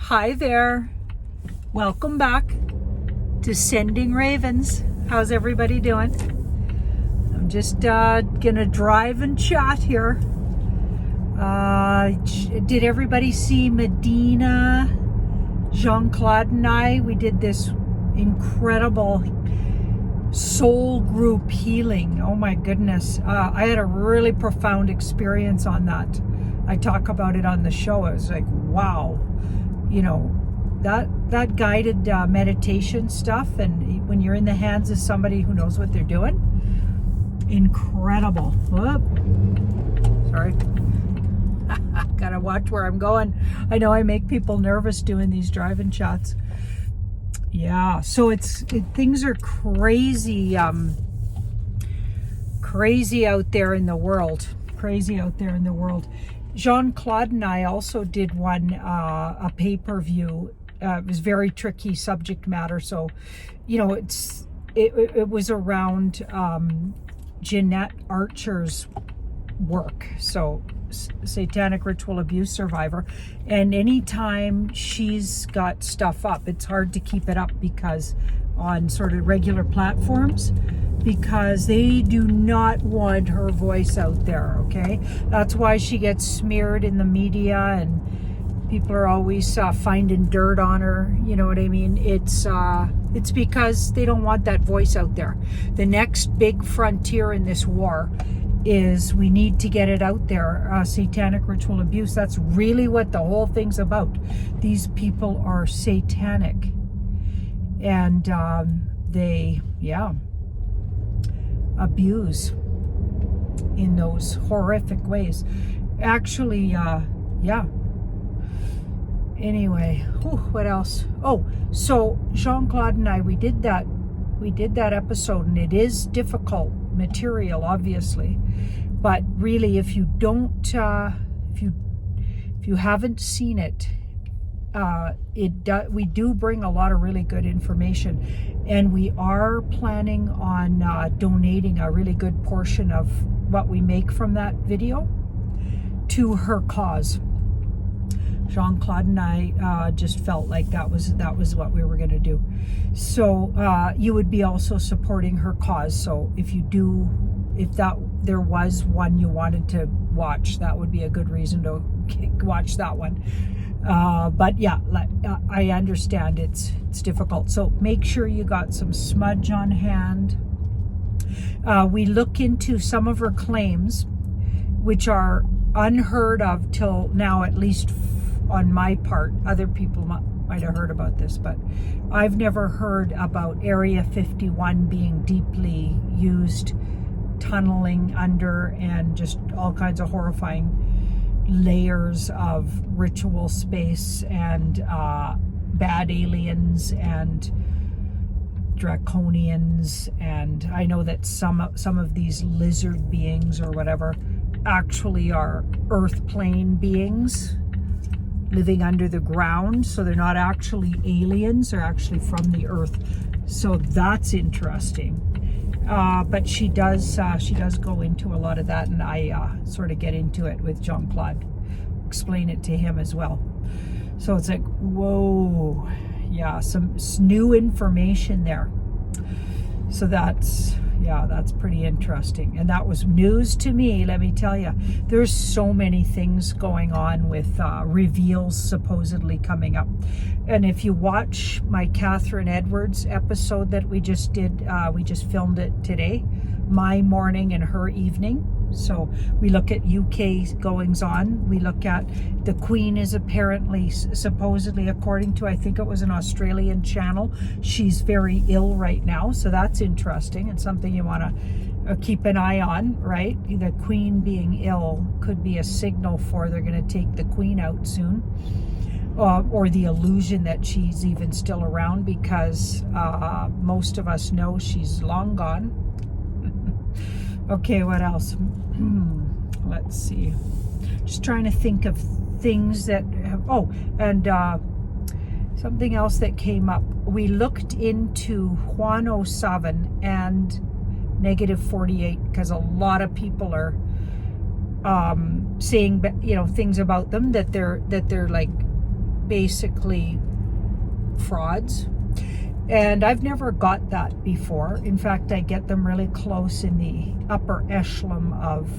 Hi there. Welcome back to Sending Ravens. How's everybody doing? I'm just gonna drive and chat here. Did everybody see Medina, Jean-Claude and I? We did this incredible soul group healing. Oh my goodness. I had a really profound experience on that. I talk about it on the show. I was like, wow. You know, that guided meditation stuff, and when you're in the hands of somebody who knows what they're doing, incredible. Whoop. Sorry. Gotta watch where I'm going. I know I make people nervous doing these driving chats. Yeah, so things are crazy, crazy out there in the world. Crazy out there in the world. Jean-Claude and I also did one, a pay-per-view. It was very tricky subject matter. So, you know, it was around Jeanette Archer's work. So, satanic ritual abuse survivor. And anytime she's got stuff up, it's hard to keep it up because on sort of regular platforms, because they do not want her voice out there, okay? That's why she gets smeared in the media and people are always finding dirt on her, you know what I mean? It's because they don't want that voice out there. The next big frontier in this war is we need to get it out there. Satanic ritual abuse, that's really what the whole thing's about. These people are satanic. And they, abuse in those horrific ways. Actually, Anyway, what else? Oh, so Jean-Claude and I, we did that episode, and it is difficult material, obviously. But really, if you don't, if you haven't seen it, we do bring a lot of really good information, and we are planning on donating a really good portion of what we make from that video to her cause. Jean-Claude and I just felt like that was what we were going to do. So you would be also supporting her cause. So if there was one you wanted to watch, that would be a good reason to watch that one. But yeah, I understand it's difficult. So make sure you got some smudge on hand. We look into some of her claims, which are unheard of till now, at least on my part. Other people might have heard about this, but I've never heard about Area 51 being deeply used, tunneling under, and just all kinds of horrifying layers of ritual space and bad aliens and draconians. And I know that some of these lizard beings or whatever actually are earth plane beings living under the ground, so they're not actually aliens, they're actually from the earth. So that's interesting. But she does go into a lot of that, and I sort of get into it with Jean-Claude, explain it to him as well. So it's like, whoa, yeah, some new information there. So that's pretty interesting. And that was news to me, let me tell you. There's so many things going on with reveals supposedly coming up. And if you watch my Catherine Edwards episode that we just did, we just filmed it today, my morning and her evening. So we look at UK goings on. We look at the Queen is apparently, supposedly, according to, I think it was an Australian channel, she's very ill right now. So that's interesting and something you want to keep an eye on, right? The Queen being ill could be a signal for they're going to take the Queen out soon. Or the illusion that she's even still around, because most of us know she's long gone. Okay, what else? Let's see. Just trying to think of things that have, something else that came up. We looked into Juan 07 and -48 because a lot of people are saying, things about them that they're like basically frauds. And I've never got that before. In fact, I get them really close in the upper echelon of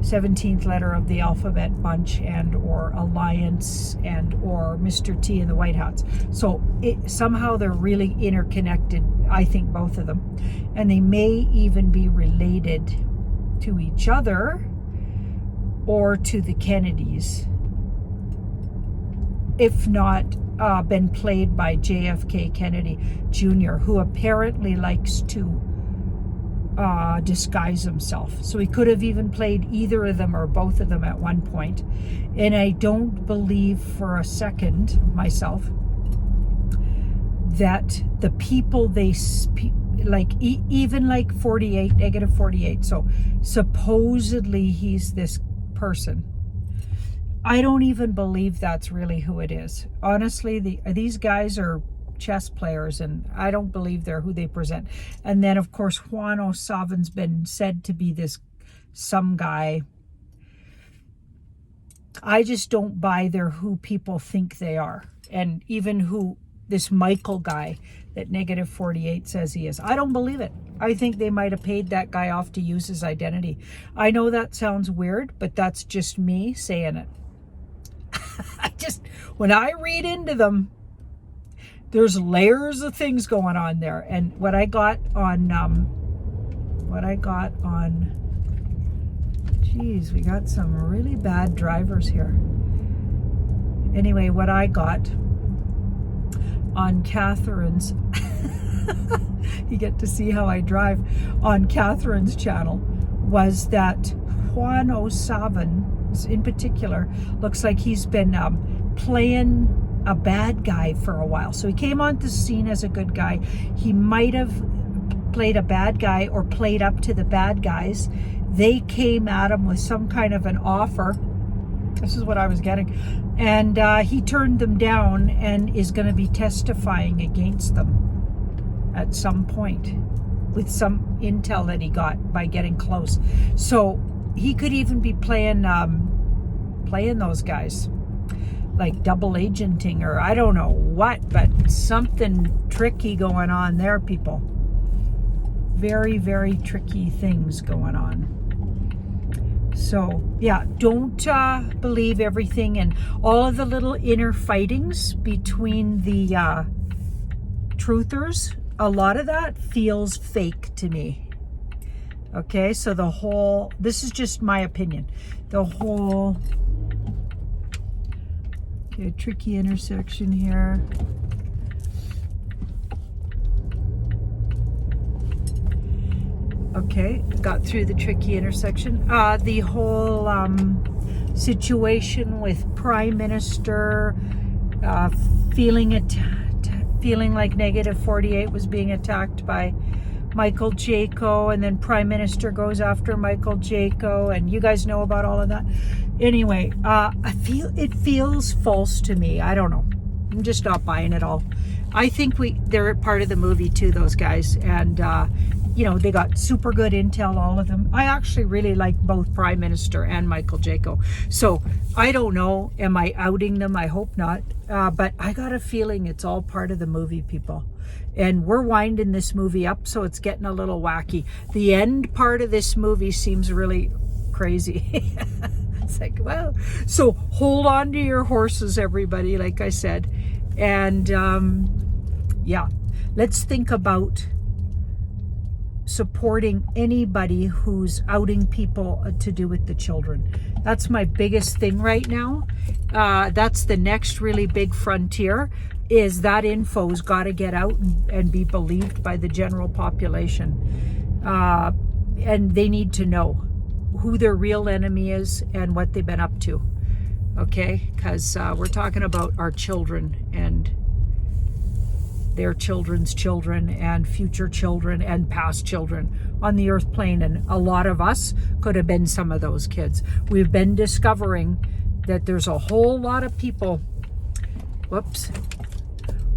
17th letter of the alphabet bunch, and or Alliance, and or Mr. T and the White Hats. So somehow they're really interconnected, I think, both of them. And they may even be related to each other or to the Kennedys, if not been played by JFK Kennedy Jr., who apparently likes to disguise himself. So he could have even played either of them or both of them at one point. And I don't believe for a second myself that the people they like, even like 48, negative 48. So supposedly he's this person. I don't even believe that's really who it is. Honestly, these guys are chess players, and I don't believe they're who they present. And then, of course, Juan O'Savin's been said to be this some guy. I just don't buy they're who people think they are. And even who this Michael guy that negative 48 says he is. I don't believe it. I think they might have paid that guy off to use his identity. I know that sounds weird, but that's just me saying it. When I read into them, there's layers of things going on there. And what I got on, geez, we got some really bad drivers here. Anyway, what I got on Catherine's, you get to see how I drive, on Catherine's channel, was that Juan O'Savin, in particular, looks like he's been playing a bad guy for a while. So he came onto the scene as a good guy. He might have played a bad guy or played up to the bad guys. They came at him with some kind of an offer. This is what I was getting. And he turned them down and is going to be testifying against them at some point with some intel that he got by getting close. So he could even be playing those guys, like double agenting, or I don't know what, but something tricky going on there, people. Very, very tricky things going on. So yeah, don't believe everything, and all of the little inner fightings between the truthers. A lot of that feels fake to me. Okay, so the whole, this is just my opinion, the whole, okay, tricky intersection here. Okay, got through the tricky intersection. The whole situation with Prime Minister feeling like negative 48 was being attacked by Michael Jaco, and then Prime Minister goes after Michael Jaco, and you guys know about all of that. Anyway, it feels false to me. I don't know. I'm just not buying it all. I think they're part of the movie too, those guys, and you know, they got super good intel, all of them. I actually really like both Prime Minister and Michael Jaco. So I don't know. Am I outing them? I hope not. But I got a feeling it's all part of the movie, people. And we're winding this movie up, so it's getting a little wacky. The end part of this movie seems really crazy. It's like, wow. So hold on to your horses, everybody, like I said. And yeah, let's think about supporting anybody who's outing people to do with the children. That's my biggest thing right now. That's the next really big frontier, is that info's got to get out and be believed by the general population. And they need to know who their real enemy is and what they've been up to. Okay? Because we're talking about our children and their children's children and future children and past children on the earth plane. And a lot of us could have been some of those kids. We've been discovering that there's a whole lot of people,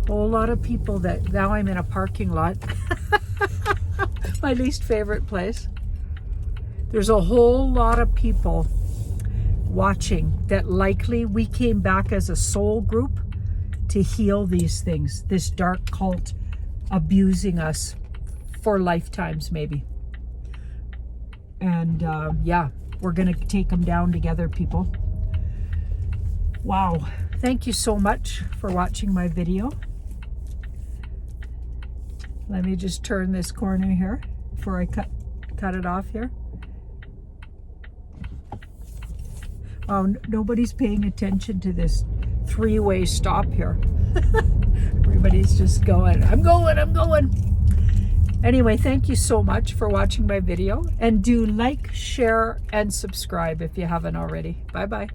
whole lot of people that, now I'm in a parking lot, my least favorite place. There's a whole lot of people watching that likely we came back as a soul group to heal these things, this dark cult abusing us for lifetimes maybe. And yeah, we're gonna take them down together, people. Wow, thank you so much for watching my video. Let me just turn this corner here before I cut it off here. Oh, nobody's paying attention to this three-way stop here. Everybody's just going, I'm going. Anyway, thank you so much for watching my video, and do like, share, and subscribe if you haven't already. Bye-bye.